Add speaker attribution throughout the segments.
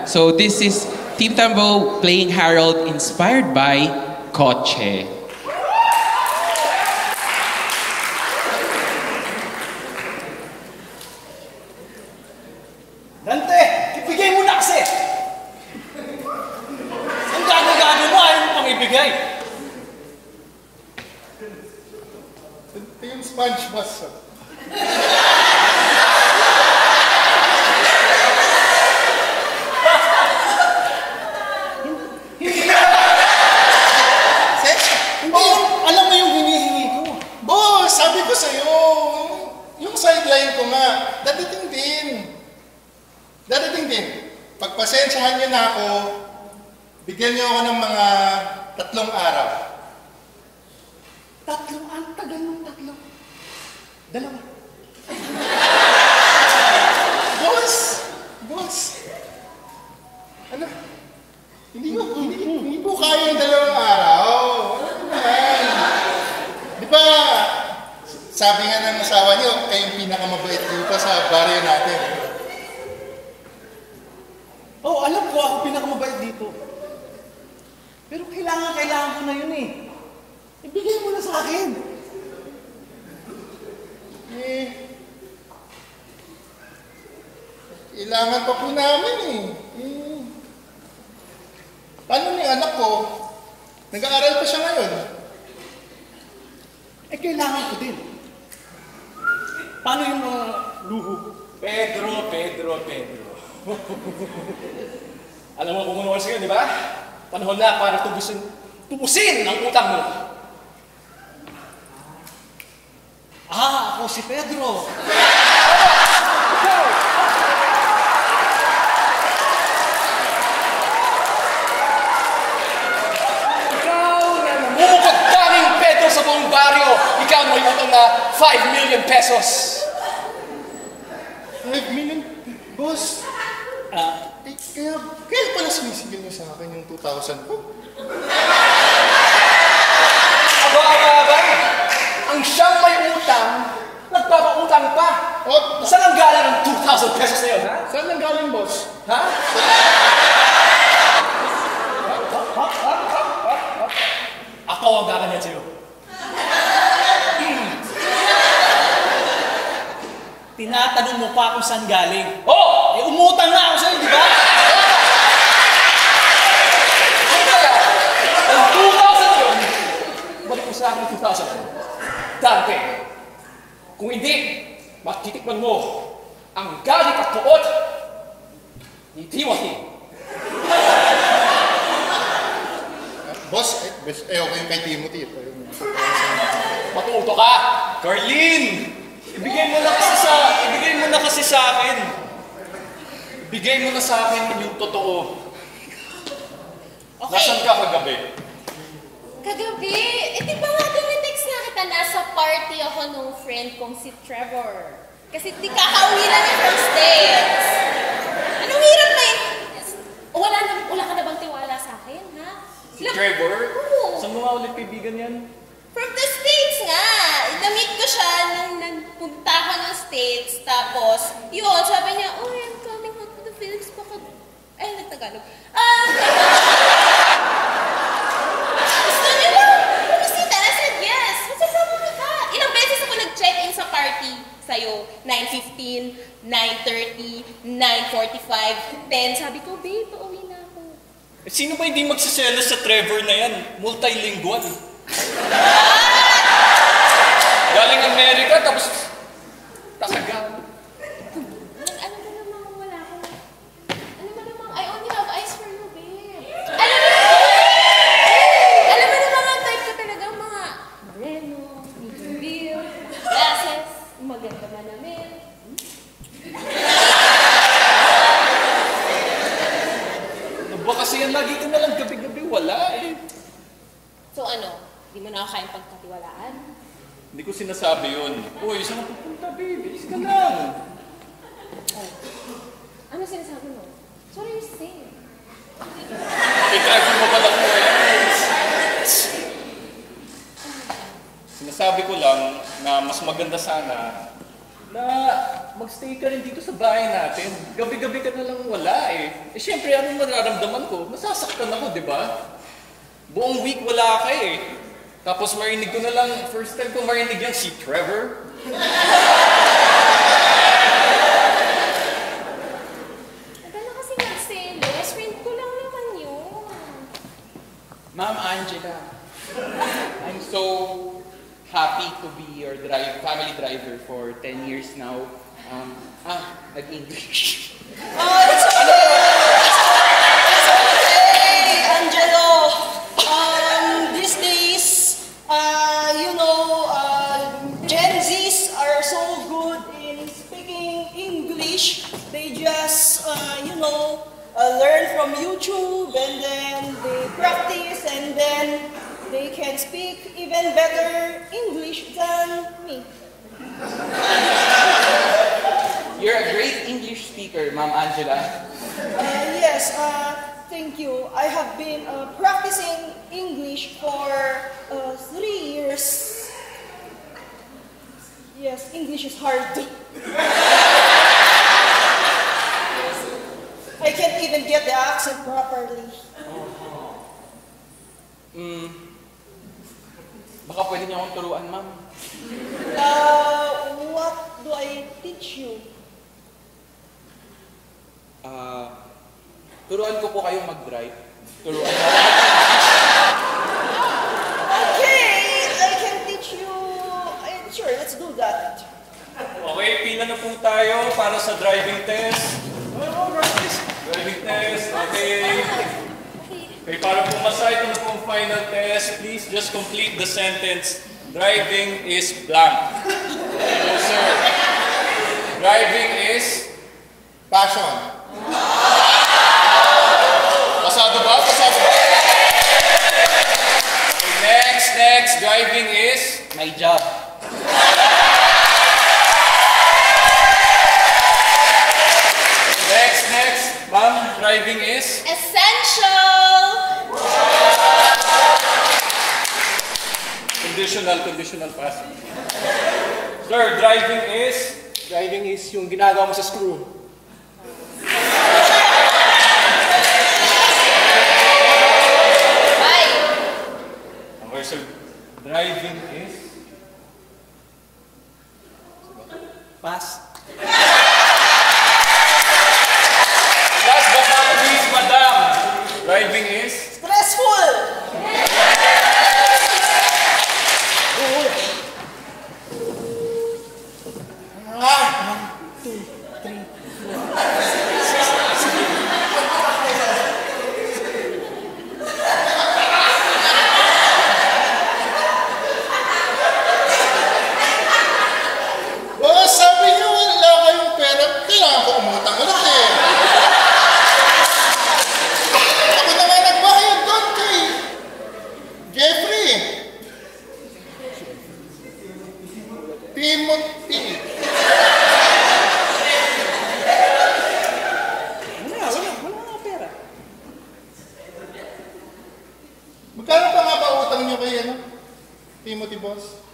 Speaker 1: So this is Team Tambo playing Harold inspired by Kotse.
Speaker 2: Dante, ibigay mo na kasi! Ang gago-gago mo, ayaw mo pang ibigay.
Speaker 3: Ito yung sponge boss. Alam mo yung hinihingi ko. Boss, sabi ko sa'yo, yung sideline ko nga, dadating din. Pagpasensyahan niyo na ako, bigyan niyo ako ng mga 3 araw.
Speaker 2: 3? Ang tagal ng 3. 2.
Speaker 3: Boss. Ano? Hindi po kaya yung 2 araw. Ano naman? Di ba, sabi nga ng asawa niyo, kayong pinakamabait dito sa baryo natin.
Speaker 2: Oo, alam ko ako pinakamabait dito. Pero kailangan ko na yun eh. Ibigay mo na sa akin.
Speaker 3: Kailangan pa po namin eh. Paano yung anak ko? Nag-aaral pa siya ngayon.
Speaker 2: Kailangan ko din. Paano yung mga luho? Pedro. Alam mo kung ano oras ngayon, di ba? Panahon na para tubusin ang utang mo. Ako si Pedro. Ikaw na namumukod kaming Pedro sa buong baryo. Ikaw na may utang na 5 million pesos.
Speaker 3: 5 million? Boss? Kaya pala sinisigil niyo sa akin yung 2,000 ko?
Speaker 2: Aba. Ang siyang may utang, nagpapautang pa. Saan ang galing ng 2,000 pesos na yun, ha?
Speaker 3: Saan ang galing, boss?
Speaker 2: Ha? Ako ang gaganyan sa'yo. Tinatanong mo pa kung saan galing. Umutang na ako sa'yo, di ba? Ang 2,000 yun, balik mo sa akin ang 2,000. Dante, kung hindi, matitikman mo ang galit at tuot ni Timothy.
Speaker 3: Boss, okay kay Timothy.
Speaker 2: Matuto ka! Carlene! Ibigay mo na kasi sa akin. Ibigay mo na sa akin yung totoo.
Speaker 4: Okay.
Speaker 2: Nasaan ka kagabi?
Speaker 4: Kagabi? Di ba nga text na kita, nasa party ako nung friend kong si Trevor. Kasi kakauwi lang niya from States. Anong hirap na yun? Wala ka na bang tiwala sa akin, ha?
Speaker 2: Si Trevor?
Speaker 4: Oo.
Speaker 2: Saan mo nga ulit kaibigan yan?
Speaker 4: From the States nga. Na-meet ko siya nung nagpunta ako ng States. Tapos, yun, sabi niya, I'm coming home to the Philippines. Ay, nagtagalog. Gusto niyo ba? Bumisita. I said, yes. What's the problem with that? Ilang beses ako nag-check-in sa party sa'yo. 9:15, 9:30, 9:45, 10. Sabi ko, babe, pauwi na ako.
Speaker 2: Sino ba hindi magsiselos sa Trevor na yan? Multilingual. Galing Amerika, tapos Tasagan.
Speaker 4: Ano ba namang wala ko? Ano ba namang, I only have eyes for you, babe. Alam mo naman ang type ko talaga mga moreno, medium build, glasses, maganda ba namin?
Speaker 2: Ano ba kasi yan lagi ka nalang gabi-gabi? Wala eh.
Speaker 4: So ano, di mo na ako kayang pagkatiwalaan?
Speaker 2: Hindi ko sinasabi yun. Uy, saan ka pupunta, babe? Is ka lang.
Speaker 4: Oh. Ano sinasabi mo? So what are you saying?
Speaker 2: Ikaw mo pala ko yan. Sinasabi ko lang na mas maganda sana na magstay ka rin dito sa bahay natin. Gabi-gabi ka na lang wala eh. Eh syempre, anong mararamdaman ko? Masasaktan ako, di ba? Buong week wala ka eh. Tapos marinig ko na lang, first time ko marinig yan si Trevor.
Speaker 4: Tagal na kasi nagselos. Friend ko lang naman yun.
Speaker 1: Ma'am Angela, I'm so happy to be your family driver for 10 years now. Nag-English.
Speaker 5: It's okay. It's okay, Angelo. These days, Gen Zs are so good in speaking English. They just, learn from YouTube and then they practice and then they can speak even better English than me.
Speaker 1: You're a great English speaker, Ma'am Angela.
Speaker 5: Yes, thank you. I have been practicing English for 3 years. Yes, English is hard. I can't even get the accent properly.
Speaker 1: Baka pwede niyo akong turuan, ma'am.
Speaker 5: What do I teach you?
Speaker 1: Turuan ko po kayong mag-drive. Turuan.
Speaker 5: Okay, I can teach you. Sure, let's do that.
Speaker 2: Okay, pila na po tayo para sa driving test. Driving test, okay. Okay, para pumasa ito na pong final test, please just complete the sentence. Driving is blank. No, sir. Driving is...
Speaker 3: Passion.
Speaker 2: Pasado ba? Pasado ba? Okay, next. Driving is...
Speaker 1: My job.
Speaker 2: Next. Ma'am, driving is...
Speaker 4: Essential!
Speaker 2: Conditional passing. Sir, driving is yung ginagawa mo sa screw.
Speaker 4: Bye!
Speaker 2: Okay, sir. Driving is... Pass. Last but not least, madam. Driving is...
Speaker 5: Stressful!
Speaker 3: Boss, sabi niyo wala kayong pera. Kailangan ko umutang ulit eh. Ako na nga nagbayad doon kay Jeffrey. Timothy.
Speaker 2: Wala nga pera.
Speaker 3: Magkano pa nga ba utang niyo kay Timothy, boss?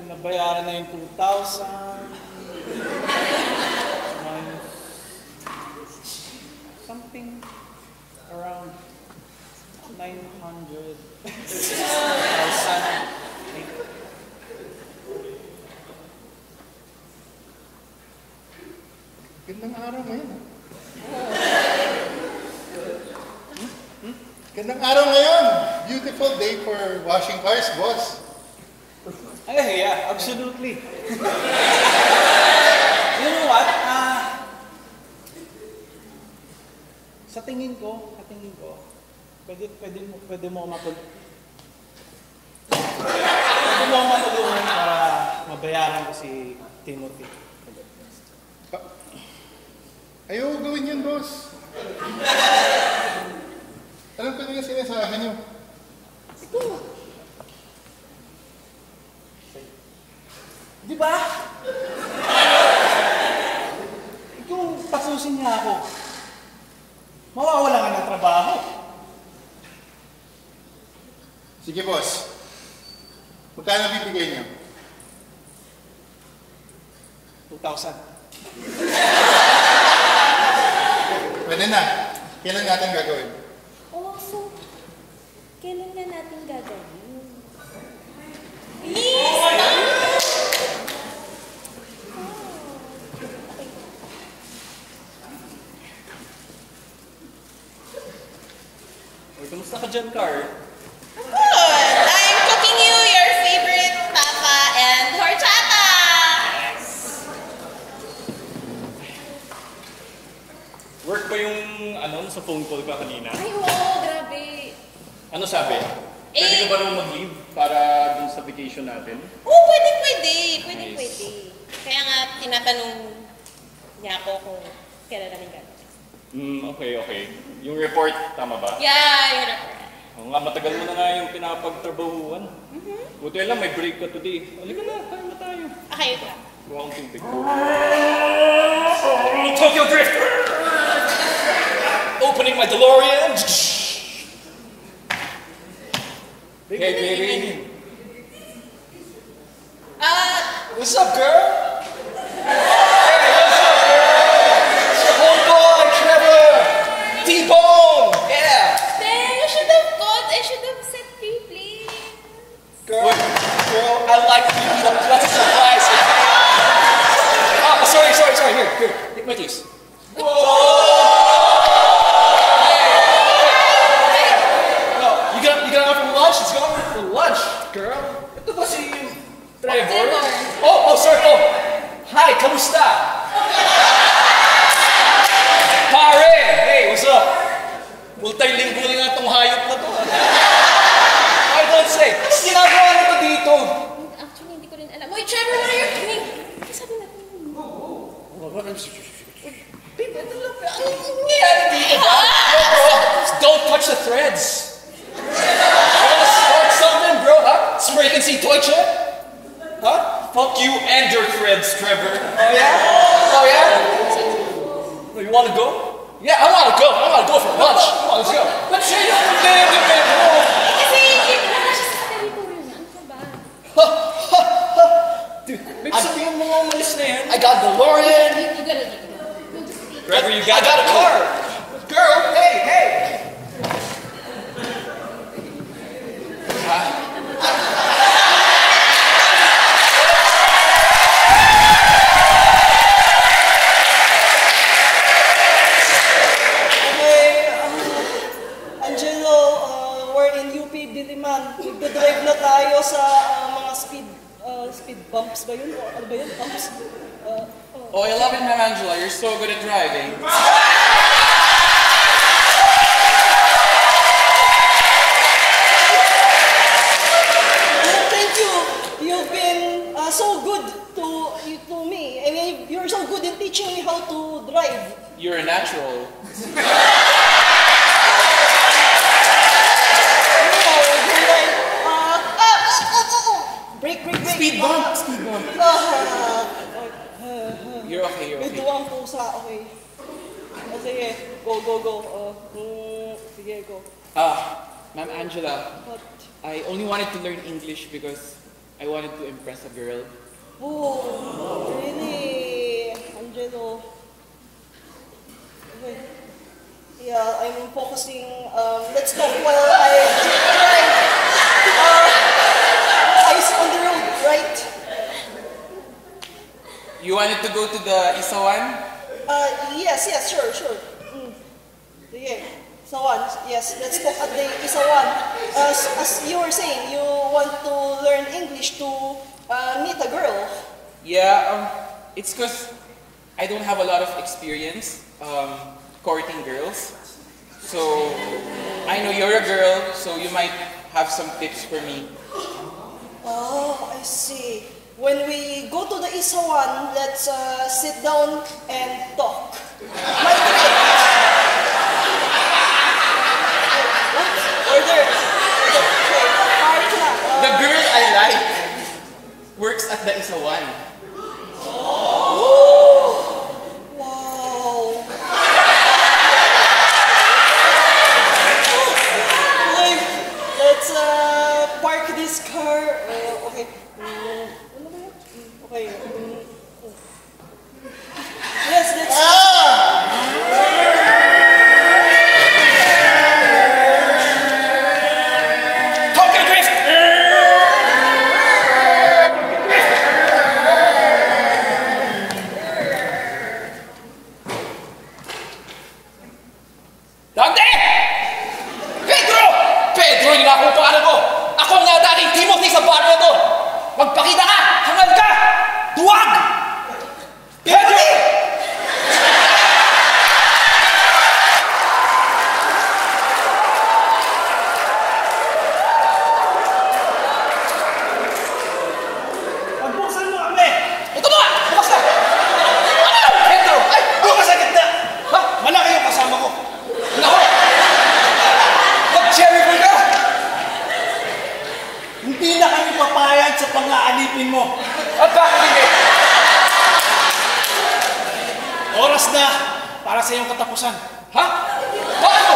Speaker 6: Nabayaran na yung 2,000. Something around 900,000.
Speaker 3: Gandang araw ngayon. Gandang araw ngayon. Beautiful day for washing cars, boss.
Speaker 6: Yeah, absolutely. You know what? Sa tingin ko, pwede mo matulungan para mabayaran ko si Timothy.
Speaker 3: Ayaw gawin yun, boss. Alam ko na yung sinasabi niyo.
Speaker 6: Di ba? Kung pasusin niya ako, mawawala ka ng trabaho.
Speaker 3: Sige, boss. Magkano bibigay niyo?
Speaker 6: 2,000.
Speaker 3: Pwede na. Kailan natin gagawin?
Speaker 4: Oh, so, kailan na natin gagawin? Please!
Speaker 2: Uy, kamusta ka dyan, Car?
Speaker 4: Good! I'm cooking you your favorite papa and horchata!
Speaker 2: Work ba yung sa phone call ka kanina?
Speaker 4: Ay, oo, grabe.
Speaker 2: Ano sabi? Pwede ka ba naman mag-leave para dun sa vacation natin?
Speaker 4: Oo, pwede.
Speaker 2: Nice.
Speaker 4: Kaya nga, tinatanong niya ako kung kailan namin gagawin.
Speaker 2: Okay. Yung report, tama ba?
Speaker 4: Yeah, yun ako.
Speaker 2: Oo nga, matagal mo na nga yung pinapagtrabahuan. Buti lang, may break ka today. Halika na, tayo na tayo.
Speaker 4: Okay, ito lang.
Speaker 2: Kuha akong tubig. Tokyo Drift! Opening my DeLorean! Hey, baby. What's up, girl? Hey, what's up, girl? It's your homeboy, Trevor! T-Bone! Yeah!
Speaker 4: Then, you should have called. I should have said please.
Speaker 2: Girl, I like to eat up. That's a surprise. Sorry. Here. Take my juice. No, you got out from lunch? It's going for lunch, girl. Ito ba si Trevor? Sorry. Hi, kamusta? Pare! Hey, what's up? Multi-lingual nga itong hayop na to. I don't say. Ginagawa na to dito.
Speaker 4: Actually, hindi ko rin alam. Wait, Trevor, what are you doing? Sabi natin.
Speaker 2: Babe, ito lang. Ano nangyayari dito ba? Bro, don't touch the threads. You wanna start something, bro? Huh? Sprechen Sie Deutsche? Huh? Fuck you and your threads, Trevor. Oh, yeah? You wanna go? Yeah, I wanna go. I wanna go for lunch. Come on, let's go. Let's say you're
Speaker 4: Kasi, wala siya sa territory na. Ano ka ba?
Speaker 2: Dude, maybe sabihin mo nga umalis na yan.
Speaker 6: I got DeLorean.
Speaker 4: You gotta do.
Speaker 2: Trevor,
Speaker 6: I got a car. Girl, hey.
Speaker 5: Angelo, we're in UP Diliman. Nagdadrive na tayo sa mga speed bumps ba yun? O ano ba yun? Bumps?
Speaker 1: Oh, I love it, Ma'am Angela. You're so good at driving.
Speaker 5: Thank you. You've been so good to me. I mean, you're so good in teaching me how to drive.
Speaker 1: You're a natural.
Speaker 5: Break.
Speaker 1: Speed bump. You're okay.
Speaker 5: May duwang pusa, okay. Sige, go. Sige, go.
Speaker 1: Ma'am Angela,
Speaker 5: What?
Speaker 1: I only wanted to learn English because I wanted to impress a girl.
Speaker 5: Oh, really? Angelo. Okay. Yeah, I'm focusing. Let's talk while I drive. Eyes on the road, right?
Speaker 1: You wanted to go to the Isawan?
Speaker 5: Yes, sure. Sige. Isawan, yes, let's talk at the Isawan. As you were saying, you want to learn English to meet a girl.
Speaker 1: Yeah, it's because I don't have a lot of experience courting girls. So, I know you're a girl, so you might have some tips for me.
Speaker 5: Oh, I see. When we go to the Isawan, let's sit down and talk. Order.
Speaker 1: The girl I like works at the Isawan.
Speaker 5: Wow. Like, let's park this car. Okay. Ano ba yun? Okay.
Speaker 2: sa iyong katapusan. Ha? Paano?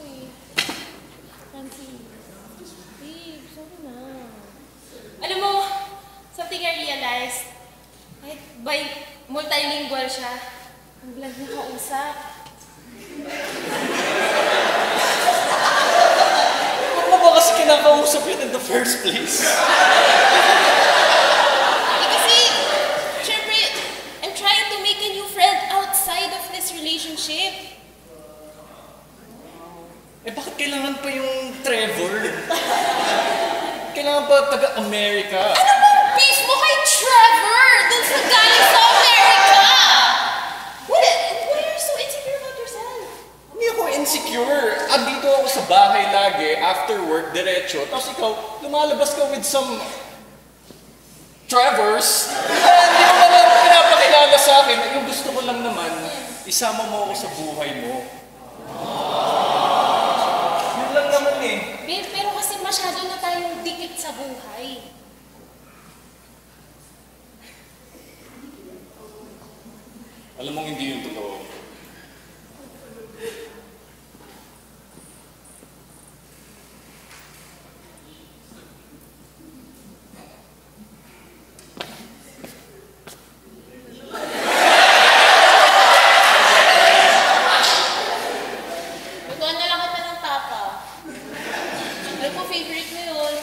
Speaker 4: Uy, Nancy. Babe, sorry na. Alam mo, something I realized, kahit multilingual siya, ang blag niya kausap.
Speaker 2: Huwag mo ba kasi kinakausap yun in the first place?
Speaker 4: Kasi, syempre, I'm trying to make a new friend outside of this relationship.
Speaker 2: Eh bakit kailangan pa yung Trevor? Kailangan pa taga-America?
Speaker 4: Ano bang beef mo kay Trevor? Dun sa galing sa America? Why are you so insecure about yourself?
Speaker 2: Hindi ako insecure. Andito ako sa bahay lagi, after work, diretso. Tapos ikaw, lumalabas ka with some Trevors. Hindi mo naman pinapakilala sa akin. Yung gusto ko lang naman, isama mo ako sa buhay mo. Yun lang naman eh.
Speaker 4: Babe, pero kasi masyado na tayong dikit sa buhay.
Speaker 2: Alam mong hindi yung totoo.
Speaker 4: Lutuan na lang kita ng tapa. Alam ko, favorite mo yun.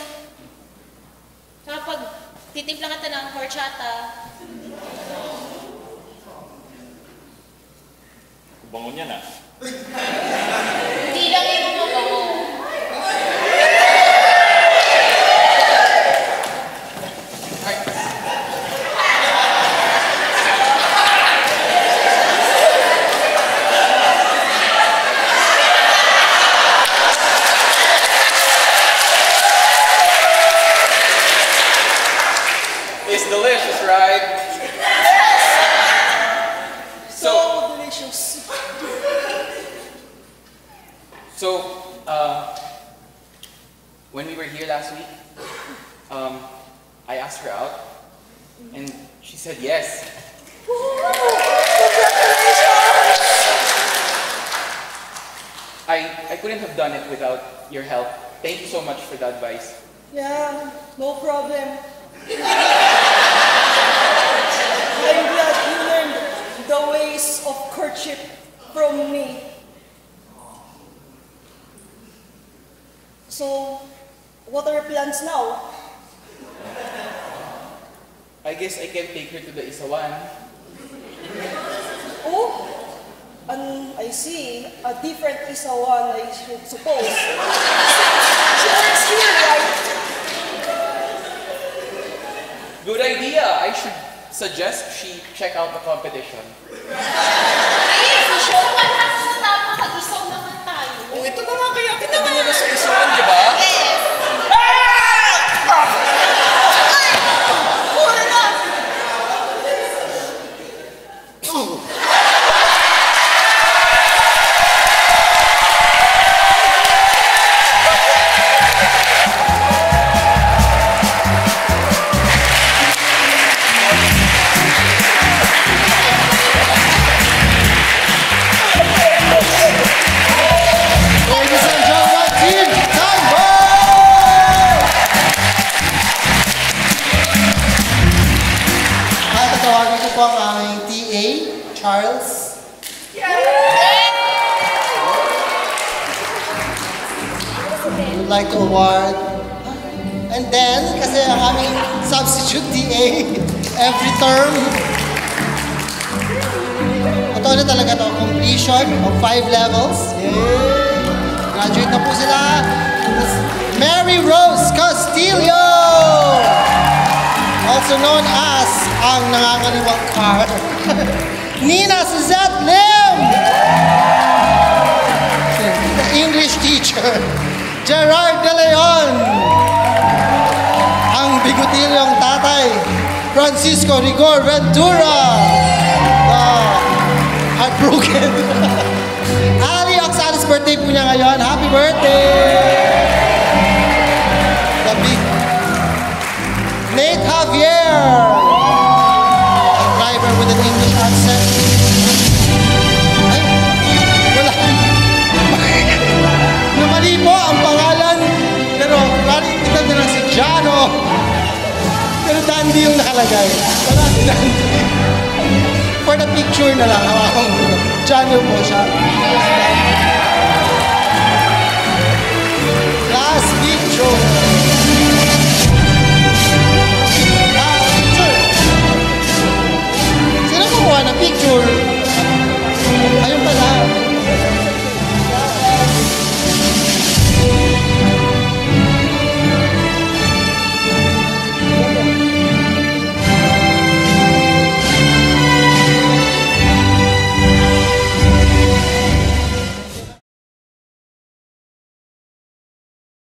Speaker 4: Saka pag titimpla kita ng horchata,
Speaker 2: Bangon niya na.
Speaker 4: hindi lang yung mga bango.
Speaker 1: It's delicious, right?
Speaker 5: So delicious.
Speaker 1: So, when we were here last week, I asked her out, and she said yes. I couldn't have done it without your help. Thank you so much for the advice.
Speaker 5: Yeah, no problem. I'm glad you learned the ways of courtship from me. So, what are your plans now?
Speaker 1: I guess I can take her to the Isawan.
Speaker 5: Oh, I see. A different Isawan, I should suppose. She works here, right?
Speaker 1: Good idea. I should suggest she check out the competition.
Speaker 4: Babe, sa show 1 half na tapa, mag-isaw naman tayo.
Speaker 2: Oh, ito na nga kaya kita dinala sa isuan, di ba?
Speaker 4: Yes!
Speaker 3: Ladies and gentlemen, Team Tango! At tatawagan ko po ang aming TA, Charles. Would like to award. And then, kasi ang aming substitute TA, every term, totoo na talaga to, completion of 5 levels. Yay! Graduate na po sila. Mary Rose Castillo! Also known as ang nangangaliwang car. Nina Suzette Lim! The English
Speaker 7: teacher, Gerard De Leon. Ang bigutilyong tatay, Francisco Rigor Ventura. Heartbroken. Ali Oxalis birthday po niya ngayon. Happy birthday! The big Nate Javier. A driver with an English accent. Ay, wala. Namali po ang pangalan. Pero, ikaw na lang si Jano. Pero Dandy yung nakalagay. Wala si Dandy. For the picture na lang, hawakang Jano po siya.